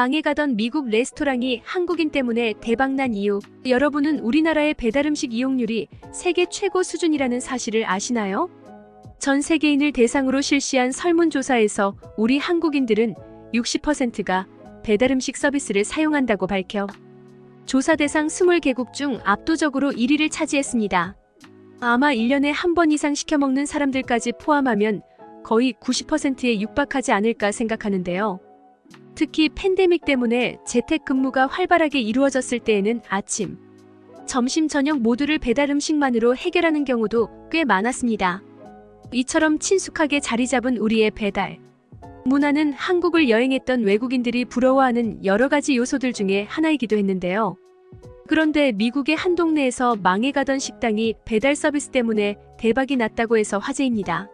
망해가던 미국 레스토랑이 한국인 때문에 대박난 이유, 여러분은 우리나라의 배달음식 이용률이 세계 최고 수준이라는 사실을 아시나요? 전 세계인을 대상으로 실시한 설문조사에서 우리 한국인들은 60%가 배달음식 서비스를 사용한다고 밝혀 조사 대상 20개국 중 압도적으로 1위를 차지했습니다. 아마 1년에 한 번 이상 시켜먹는 사람들까지 포함하면 거의 90%에 육박하지 않을까 생각하는데요. 특히 팬데믹 때문에 재택근무가 활발하게 이루어졌을 때에는 아침, 점심, 저녁 모두를 배달음식만으로 해결하는 경우도 꽤 많았습니다. 이처럼 친숙하게 자리 잡은 우리의 배달 문화는 한국을 여행했던 외국인들이 부러워하는 여러 가지 요소들 중에 하나이기도 했는데요. 그런데 미국의 한 동네에서 망해가던 식당이 배달 서비스 때문에 대박이 났다고 해서 화제입니다.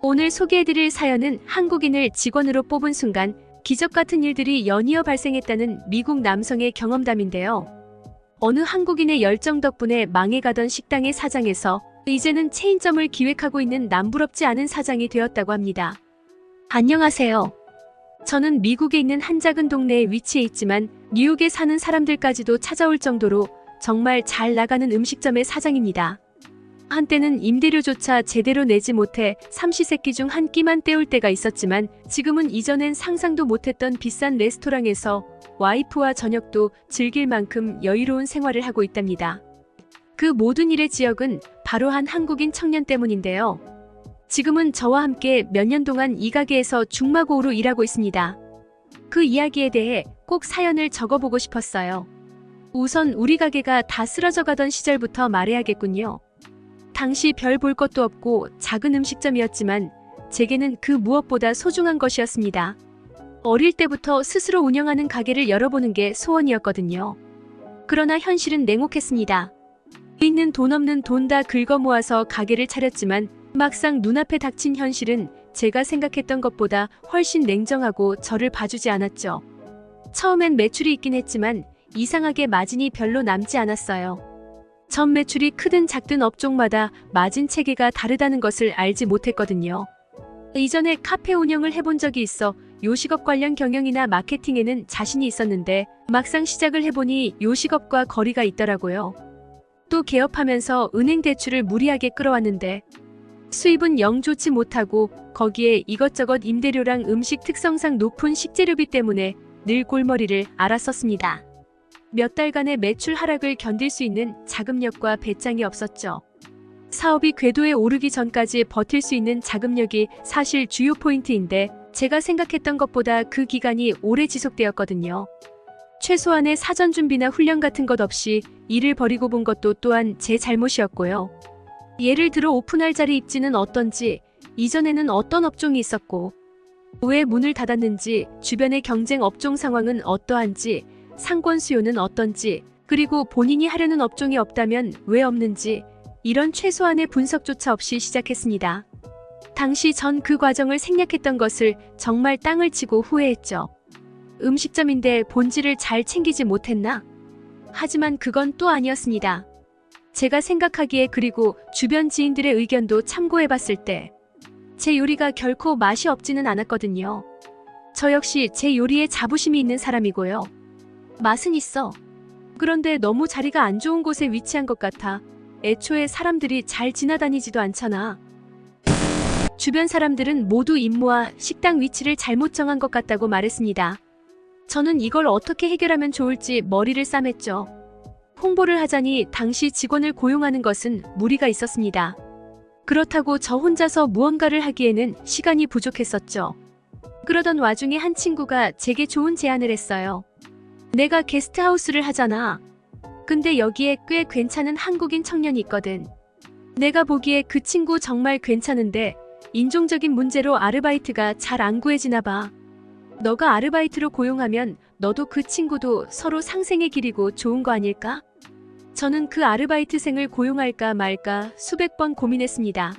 오늘 소개해드릴 사연은 한국인을 직원으로 뽑은 순간 기적 같은 일들이 연이어 발생했다는 미국 남성의 경험담인데요. 어느 한국인의 열정 덕분에 망해가던 식당의 사장에서 이제는 체인점을 기획하고 있는 남부럽지 않은 사장이 되었다고 합니다. 안녕하세요. 저는 미국에 있는 한 작은 동네에 위치해 있지만 뉴욕에 사는 사람들까지도 찾아올 정도로 정말 잘 나가는 음식점의 사장입니다. 한때는 임대료조차 제대로 내지 못해 삼시세끼 중 한 끼만 때울 때가 있었지만 지금은 이전엔 상상도 못했던 비싼 레스토랑에서 와이프와 저녁도 즐길 만큼 여유로운 생활을 하고 있답니다. 그 모든 일의 지역은 바로 한 한국인 청년 때문인데요. 지금은 저와 함께 몇 년 동안 이 가게에서 중마고우로 일하고 있습니다. 그 이야기에 대해 꼭 사연을 적어보고 싶었어요. 우선 우리 가게가 다 쓰러져 가던 시절부터 말해야겠군요. 당시 별 볼 것도 없고 작은 음식점이었지만 제게는 그 무엇보다 소중한 것이었습니다. 어릴 때부터 스스로 운영하는 가게를 열어보는 게 소원이었거든요. 그러나 현실은 냉혹했습니다. 있는 돈 없는 돈 다 긁어 모아서 가게를 차렸지만 막상 눈앞에 닥친 현실은 제가 생각했던 것보다 훨씬 냉정하고 저를 봐주지 않았죠. 처음엔 매출이 있긴 했지만 이상하게 마진이 별로 남지 않았어요. 전 매출이 크든 작든 업종마다 마진 체계가 다르다는 것을 알지 못했거든요. 이전에 카페 운영을 해본 적이 있어 요식업 관련 경영이나 마케팅에는 자신이 있었는데 막상 시작을 해보니 요식업과 거리가 있더라고요. 또 개업하면서 은행 대출을 무리하게 끌어왔는데 수입은 영 좋지 못하고 거기에 이것저것 임대료랑 음식 특성상 높은 식재료비 때문에 늘 골머리를 앓았었습니다. 몇 달간의 매출 하락을 견딜 수 있는 자금력과 배짱이 없었죠. 사업이 궤도에 오르기 전까지 버틸 수 있는 자금력이 사실 주요 포인트인데 제가 생각했던 것보다 그 기간이 오래 지속되었거든요. 최소한의 사전 준비나 훈련 같은 것 없이 일을 벌이고 본 것도 또한 제 잘못이었고요. 예를 들어 오픈할 자리 입지는 어떤지, 이전에는 어떤 업종이 있었고, 왜 문을 닫았는지, 주변의 경쟁 업종 상황은 어떠한지, 상권 수요는 어떤지, 그리고 본인이 하려는 업종이 없다면 왜 없는지, 이런 최소한의 분석조차 없이 시작했습니다. 당시 전 그 과정을 생략했던 것을 정말 땅을 치고 후회했죠. 음식점인데 본질을 잘 챙기지 못했나? 하지만 그건 또 아니었습니다. 제가 생각하기에 그리고 주변 지인들의 의견도 참고해봤을 때 제 요리가 결코 맛이 없지는 않았거든요. 저 역시 제 요리에 자부심이 있는 사람이고요. 맛은 있어. 그런데 너무 자리가 안 좋은 곳에 위치한 것 같아 애초에 사람들이 잘 지나다니지도 않잖아. 주변 사람들은 모두 임무와 식당 위치를 잘못 정한 것 같다고 말했습니다. 저는 이걸 어떻게 해결하면 좋을지 머리를 싸맸죠. 홍보를 하자니 당시 직원을 고용하는 것은 무리가 있었습니다. 그렇다고 저 혼자서 무언가를 하기에는 시간이 부족했었죠. 그러던 와중에 한 친구가 제게 좋은 제안을 했어요. 내가 게스트하우스를 하잖아. 근데 여기에 꽤 괜찮은 한국인 청년이 있거든. 내가 보기에 그 친구 정말 괜찮은데 인종적인 문제로 아르바이트가 잘 안 구해지나 봐. 너가 아르바이트로 고용하면 너도 그 친구도 서로 상생의 길이고 좋은 거 아닐까? 저는 그 아르바이트생을 고용할까 말까 수백 번 고민했습니다.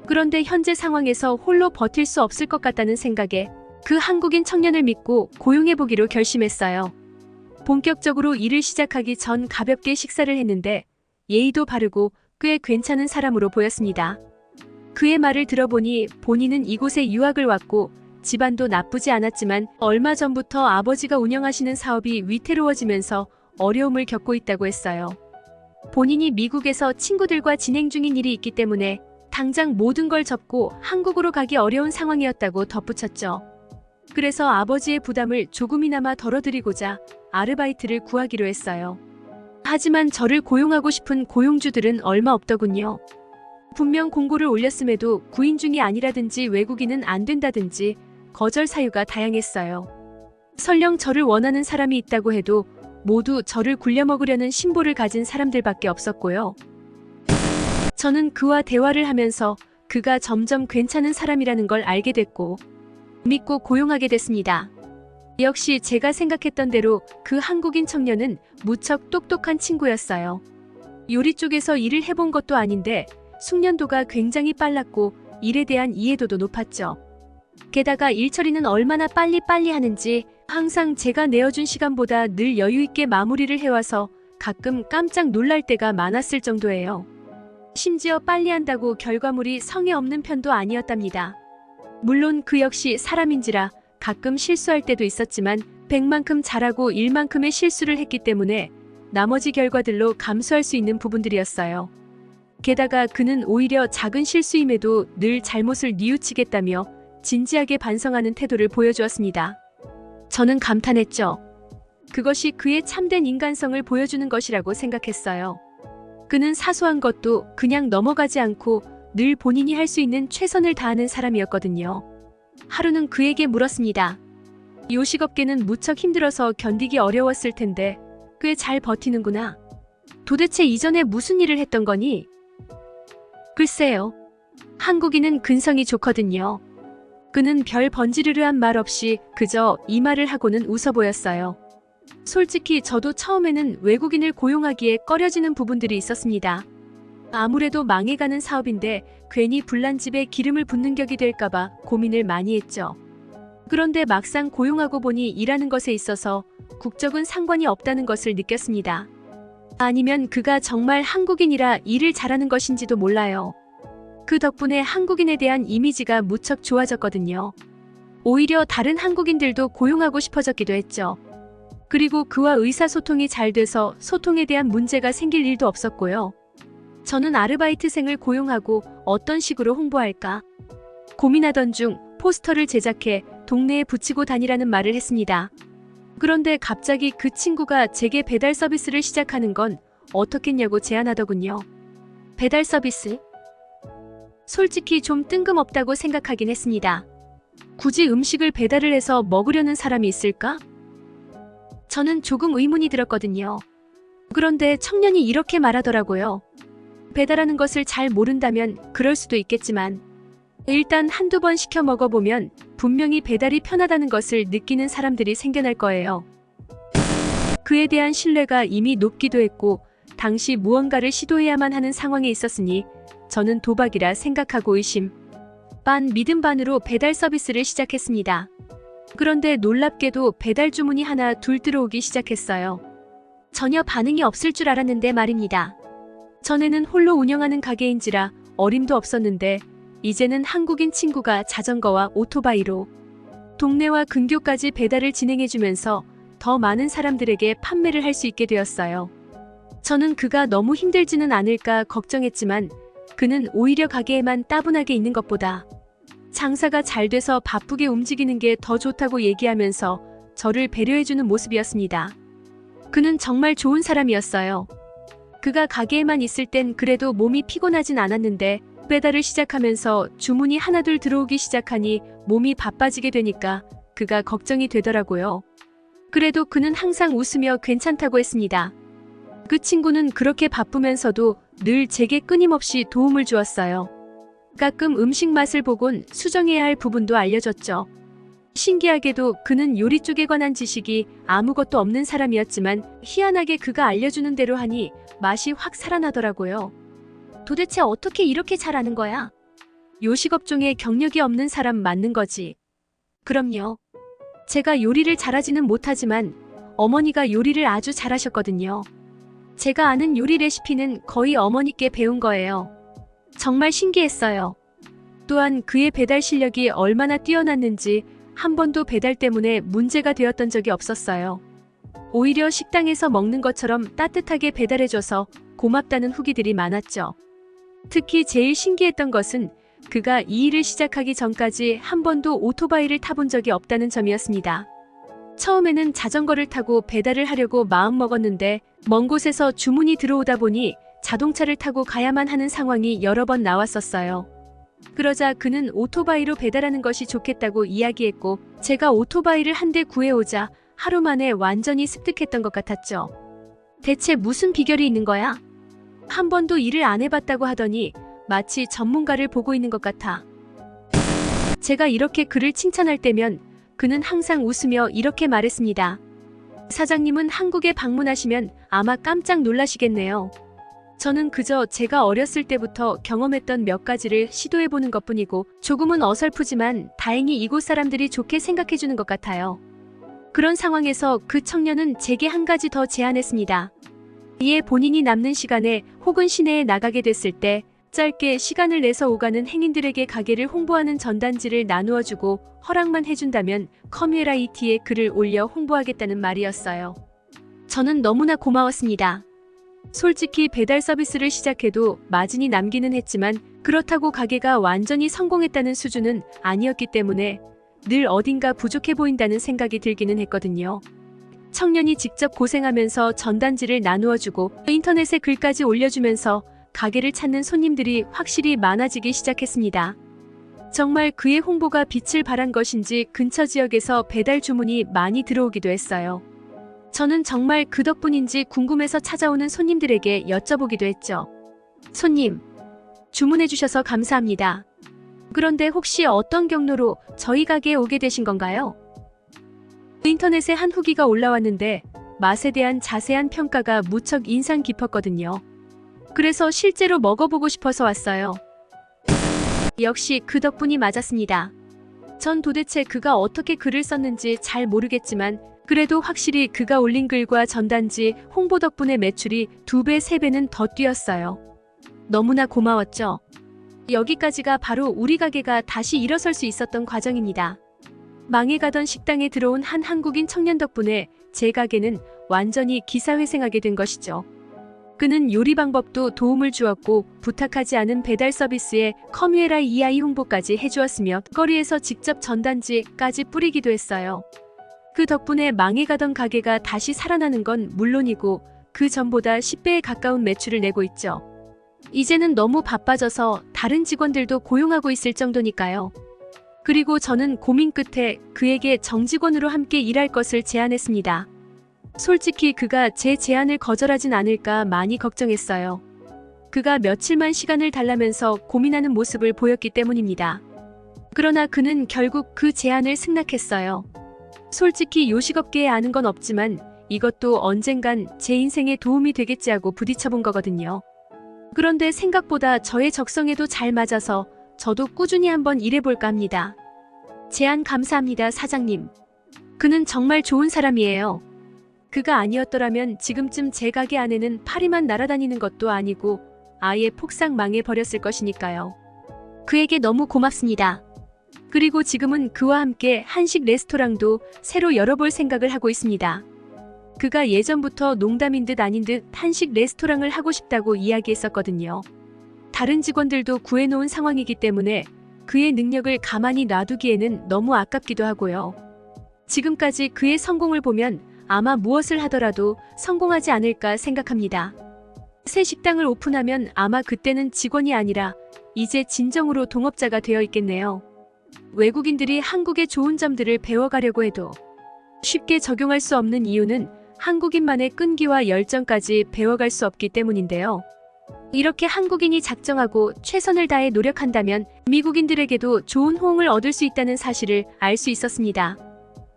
그런데 현재 상황에서 홀로 버틸 수 없을 것 같다는 생각에 그 한국인 청년을 믿고 고용해보기로 결심했어요. 본격적으로 일을 시작하기 전 가볍게 식사를 했는데 예의도 바르고 꽤 괜찮은 사람으로 보였습니다. 그의 말을 들어보니 본인은 이곳에 유학을 왔고 집안도 나쁘지 않았지만 얼마 전부터 아버지가 운영하시는 사업이 위태로워지면서 어려움을 겪고 있다고 했어요. 본인이 미국에서 친구들과 진행 중인 일이 있기 때문에 당장 모든 걸 접고 한국으로 가기 어려운 상황이었다고 덧붙였죠. 그래서 아버지의 부담을 조금이나마 덜어드리고자 아르바이트를 구하기로 했어요. 하지만 저를 고용하고 싶은 고용주들은 얼마 없더군요. 분명 공고를 올렸음에도 구인중이 아니라든지 외국인은 안 된다든지 거절 사유가 다양했어요. 설령 저를 원하는 사람이 있다고 해도 모두 저를 굴려먹으려는 심보를 가진 사람들밖에 없었고요. 저는 그와 대화를 하면서 그가 점점 괜찮은 사람이라는 걸 알게 됐고 믿고 고용하게 됐습니다. 역시 제가 생각했던 대로 그 한국인 청년은 무척 똑똑한 친구였어요. 요리 쪽에서 일을 해본 것도 아닌데 숙련도가 굉장히 빨랐고 일에 대한 이해도도 높았죠. 게다가 일 처리는 얼마나 빨리빨리 하는지 항상 제가 내어준 시간보다 늘 여유있게 마무리를 해와서 가끔 깜짝 놀랄 때가 많았을 정도예요. 심지어 빨리 한다고 결과물이 성의 없는 편도 아니었답니다. 물론 그 역시 사람인지라 가끔 실수할 때도 있었지만 100만큼 잘하고 1만큼의 실수를 했기 때문에 나머지 결과들로 감수할 수 있는 부분들이었어요. 게다가 그는 오히려 작은 실수임에도 늘 잘못을 뉘우치겠다며 진지하게 반성하는 태도를 보여주었습니다. 저는 감탄했죠. 그것이 그의 참된 인간성을 보여주는 것이라고 생각했어요. 그는 사소한 것도 그냥 넘어가지 않고 늘 본인이 할 수 있는 최선을 다하는 사람이었거든요. 하루는 그에게 물었습니다. 요식업계는 무척 힘들어서 견디기 어려웠을 텐데 꽤 잘 버티는구나. 도대체 이전에 무슨 일을 했던 거니? 글쎄요. 한국인은 근성이 좋거든요. 그는 별 번지르르한 말 없이 그저 이 말을 하고는 웃어 보였어요. 솔직히 저도 처음에는 외국인을 고용하기에 꺼려지는 부분들이 있었습니다. 아무래도 망해가는 사업인데 괜히 불난 집에 기름을 붓는 격이 될까봐 고민을 많이 했죠. 그런데 막상 고용하고 보니 일하는 것에 있어서 국적은 상관이 없다는 것을 느꼈습니다. 아니면 그가 정말 한국인이라 일을 잘하는 것인지도 몰라요. 그 덕분에 한국인에 대한 이미지가 무척 좋아졌거든요. 오히려 다른 한국인들도 고용하고 싶어졌기도 했죠. 그리고 그와 의사소통이 잘 돼서 소통에 대한 문제가 생길 일도 없었고요. 저는 아르바이트생을 고용하고 어떤 식으로 홍보할까 고민하던 중 포스터를 제작해 동네에 붙이고 다니라는 말을 했습니다. 그런데 갑자기 그 친구가 제게 배달 서비스를 시작하는 건 어떻겠냐고 제안하더군요. 배달 서비스? 솔직히 좀 뜬금없다고 생각하긴 했습니다. 굳이 음식을 배달을 해서 먹으려는 사람이 있을까? 저는 조금 의문이 들었거든요. 그런데 청년이 이렇게 말하더라고요. 배달하는 것을 잘 모른다면 그럴 수도 있겠지만 일단 한두 번 시켜 먹어보면 분명히 배달이 편하다는 것을 느끼는 사람들이 생겨날 거예요. 그에 대한 신뢰가 이미 높기도 했고 당시 무언가를 시도해야만 하는 상황에 있었으니 저는 도박이라 생각하고 의심 반 믿음 반으로 배달 서비스를 시작했습니다. 그런데 놀랍게도 배달 주문이 하나 둘 들어오기 시작했어요. 전혀 반응이 없을 줄 알았는데 말입니다. 전에는 홀로 운영하는 가게인지라 어림도 없었는데 이제는 한국인 친구가 자전거와 오토바이로 동네와 근교까지 배달을 진행해주면서 더 많은 사람들에게 판매를 할 수 있게 되었어요. 저는 그가 너무 힘들지는 않을까 걱정했지만 그는 오히려 가게에만 따분하게 있는 것보다 장사가 잘 돼서 바쁘게 움직이는 게 더 좋다고 얘기하면서 저를 배려해주는 모습이었습니다. 그는 정말 좋은 사람이었어요. 그가 가게에만 있을 땐 그래도 몸이 피곤하진 않았는데 배달을 시작하면서 주문이 하나둘 들어오기 시작하니 몸이 바빠지게 되니까 그가 걱정이 되더라고요. 그래도 그는 항상 웃으며 괜찮다고 했습니다. 그 친구는 그렇게 바쁘면서도 늘 제게 끊임없이 도움을 주었어요. 가끔 음식 맛을 보곤 수정해야 할 부분도 알려줬죠. 신기하게도 그는 요리 쪽에 관한 지식이 아무것도 없는 사람이었지만 희한하게 그가 알려주는 대로 하니 맛이 확 살아나더라고요. 도대체 어떻게 이렇게 잘하는 거야? 요식업종에 경력이 없는 사람 맞는 거지. 그럼요. 제가 요리를 잘하지는 못하지만 어머니가 요리를 아주 잘하셨거든요. 제가 아는 요리 레시피는 거의 어머니께 배운 거예요. 정말 신기했어요. 또한 그의 배달 실력이 얼마나 뛰어났는지 한 번도 배달 때문에 문제가 되었던 적이 없었어요. 오히려 식당에서 먹는 것처럼 따뜻하게 배달해줘서 고맙다는 후기들이 많았죠. 특히 제일 신기했던 것은 그가 이 일을 시작하기 전까지 한 번도 오토바이를 타본 적이 없다는 점이었습니다. 처음에는 자전거를 타고 배달을 하려고 마음먹었는데 먼 곳에서 주문이 들어오다 보니 자동차를 타고 가야만 하는 상황이 여러 번 나왔었어요. 그러자 그는 오토바이로 배달하는 것이 좋겠다고 이야기했고 제가 오토바이를 한 대 구해오자 하루 만에 완전히 습득했던 것 같았죠. 대체 무슨 비결이 있는 거야? 한 번도 일을 안 해봤다고 하더니 마치 전문가를 보고 있는 것 같아. 제가 이렇게 그를 칭찬할 때면 그는 항상 웃으며 이렇게 말했습니다. 사장님은 한국에 방문하시면 아마 깜짝 놀라시겠네요. 저는 그저 제가 어렸을 때부터 경험했던 몇 가지를 시도해보는 것뿐이고 조금은 어설프지만 다행히 이곳 사람들이 좋게 생각해주는 것 같아요. 그런 상황에서 그 청년은 제게 한 가지 더 제안했습니다. 이에 본인이 남는 시간에 혹은 시내에 나가게 됐을 때 짧게 시간을 내서 오가는 행인들에게 가게를 홍보하는 전단지를 나누어주고 허락만 해준다면 커뮤니티에 글을 올려 홍보하겠다는 말이었어요. 저는 너무나 고마웠습니다. 솔직히 배달 서비스를 시작해도 마진이 남기는 했지만 그렇다고 가게가 완전히 성공했다는 수준은 아니었기 때문에 늘 어딘가 부족해 보인다는 생각이 들기는 했거든요. 청년이 직접 고생하면서 전단지를 나누어주고 인터넷에 글까지 올려주면서 가게를 찾는 손님들이 확실히 많아지기 시작했습니다. 정말 그의 홍보가 빛을 발한 것인지 근처 지역에서 배달 주문이 많이 들어오기도 했어요. 저는 정말 그 덕분인지 궁금해서 찾아오는 손님들에게 여쭤보기도 했죠. 손님, 주문해 주셔서 감사합니다. 그런데 혹시 어떤 경로로 저희 가게에 오게 되신 건가요? 인터넷에 한 후기가 올라왔는데 맛에 대한 자세한 평가가 무척 인상 깊었거든요. 그래서 실제로 먹어보고 싶어서 왔어요. 역시 그 덕분이 맞았습니다. 전 도대체 그가 어떻게 글을 썼는지 잘 모르겠지만 그래도 확실히 그가 올린 글과 전단지, 홍보 덕분에 매출이 2배, 3배는 더 뛰었어요. 너무나 고마웠죠. 여기까지가 바로 우리 가게가 다시 일어설 수 있었던 과정입니다. 망해가던 식당에 들어온 한 한국인 청년 덕분에 제 가게는 완전히 기사회생하게 된 것이죠. 그는 요리 방법도 도움을 주었고 부탁하지 않은 배달 서비스에 커뮤니티 홍보까지 해주었으며 거리에서 직접 전단지까지 뿌리기도 했어요. 그 덕분에 망해가던 가게가 다시 살아나는 건 물론이고 그 전보다 10배에 가까운 매출을 내고 있죠. 이제는 너무 바빠져서 다른 직원들도 고용하고 있을 정도니까요. 그리고 저는 고민 끝에 그에게 정직원으로 함께 일할 것을 제안했습니다. 솔직히 그가 제 제안을 거절하진 않을까 많이 걱정했어요. 그가 며칠만 시간을 달라면서 고민하는 모습을 보였기 때문입니다. 그러나 그는 결국 그 제안을 승낙했어요. 솔직히 요식업계에 아는 건 없지만 이것도 언젠간 제 인생에 도움이 되겠지 하고 부딪혀본 거거든요. 그런데 생각보다 저의 적성에도 잘 맞아서 저도 꾸준히 한번 일해볼까 합니다. 제안 감사합니다, 사장님. 그는 정말 좋은 사람이에요. 그가 아니었더라면 지금쯤 제 가게 안에는 파리만 날아다니는 것도 아니고 아예 폭삭 망해버렸을 것이니까요. 그에게 너무 고맙습니다. 그리고 지금은 그와 함께 한식 레스토랑도 새로 열어볼 생각을 하고 있습니다. 그가 예전부터 농담인 듯 아닌 듯 한식 레스토랑을 하고 싶다고 이야기했었거든요. 다른 직원들도 구해놓은 상황이기 때문에 그의 능력을 가만히 놔두기에는 너무 아깝기도 하고요. 지금까지 그의 성공을 보면 아마 무엇을 하더라도 성공하지 않을까 생각합니다. 새 식당을 오픈하면 아마 그때는 직원이 아니라 이제 진정으로 동업자가 되어 있겠네요. 외국인들이 한국의 좋은 점들을 배워가려고 해도 쉽게 적용할 수 없는 이유는 한국인만의 끈기와 열정까지 배워갈 수 없기 때문인데요. 이렇게 한국인이 작정하고 최선을 다해 노력한다면 미국인들에게도 좋은 호응을 얻을 수 있다는 사실을 알 수 있었습니다.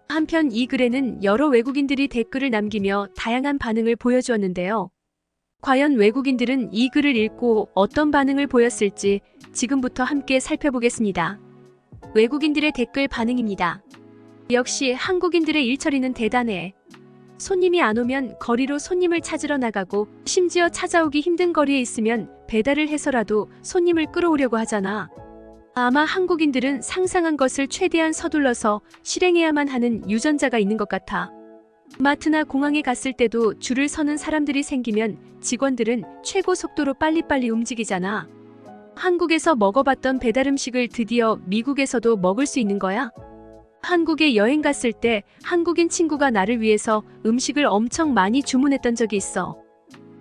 한편 이 글에는 여러 외국인들이 댓글을 남기며 다양한 반응을 보여주었는데요. 과연 외국인들은 이 글을 읽고 어떤 반응을 보였을지 지금부터 함께 살펴보겠습니다. 외국인들의 댓글 반응입니다. 역시 한국인들의 일처리는 대단해. 손님이 안 오면 거리로 손님을 찾으러 나가고 심지어 찾아오기 힘든 거리에 있으면 배달을 해서라도 손님을 끌어오려고 하잖아. 아마 한국인들은 상상한 것을 최대한 서둘러서 실행해야만 하는 유전자가 있는 것 같아. 마트나 공항에 갔을 때도 줄을 서는 사람들이 생기면 직원들은 최고 속도로 빨리빨리 움직이잖아. 한국에서 먹어봤던 배달 음식을 드디어 미국에서도 먹을 수 있는 거야? 한국에 여행 갔을 때 한국인 친구가 나를 위해서 음식을 엄청 많이 주문했던 적이 있어.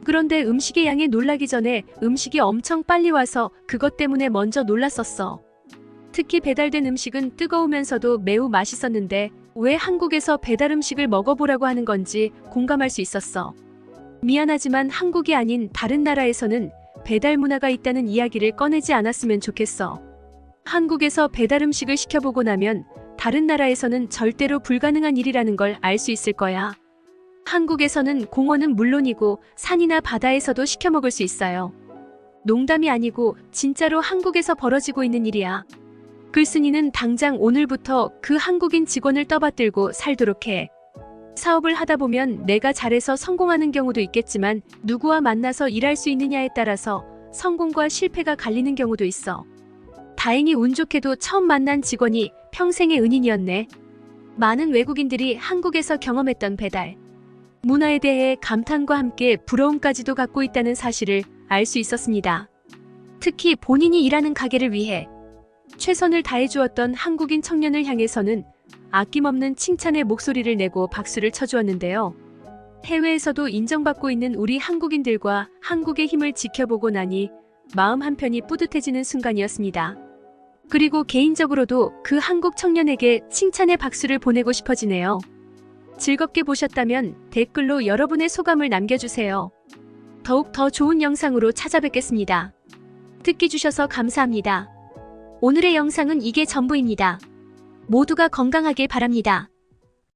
그런데 음식의 양에 놀라기 전에 음식이 엄청 빨리 와서 그것 때문에 먼저 놀랐었어. 특히 배달된 음식은 뜨거우면서도 매우 맛있었는데 왜 한국에서 배달 음식을 먹어보라고 하는 건지 공감할 수 있었어. 미안하지만 한국이 아닌 다른 나라에서는 배달 문화가 있다는 이야기를 꺼내지 않았으면 좋겠어. 한국에서 배달 음식을 시켜보고 나면 다른 나라에서는 절대로 불가능한 일이라는 걸 알 수 있을 거야. 한국에서는 공원은 물론이고 산이나 바다에서도 시켜 먹을 수 있어요. 농담이 아니고 진짜로 한국에서 벌어지고 있는 일이야. 글쓴이는 당장 오늘부터 그 한국인 직원을 떠받들고 살도록 해. 사업을 하다 보면 내가 잘해서 성공하는 경우도 있겠지만 누구와 만나서 일할 수 있느냐에 따라서 성공과 실패가 갈리는 경우도 있어. 다행히 운 좋게도 처음 만난 직원이 평생의 은인이었네. 많은 외국인들이 한국에서 경험했던 배달 문화에 대해 감탄과 함께 부러움까지도 갖고 있다는 사실을 알 수 있었습니다. 특히 본인이 일하는 가게를 위해 최선을 다해주었던 한국인 청년을 향해서는 아낌없는 칭찬의 목소리를 내고 박수를 쳐주었는데요. 해외에서도 인정받고 있는 우리 한국인들과 한국의 힘을 지켜보고 나니 마음 한편이 뿌듯해지는 순간이었습니다. 그리고 개인적으로도 그 한국 청년에게 칭찬의 박수를 보내고 싶어지네요. 즐겁게 보셨다면 댓글로 여러분의 소감을 남겨주세요. 더욱 더 좋은 영상으로 찾아뵙겠습니다. 듣기 주셔서 감사합니다. 오늘의 영상은 이게 전부입니다. 모두가 건강하길 바랍니다.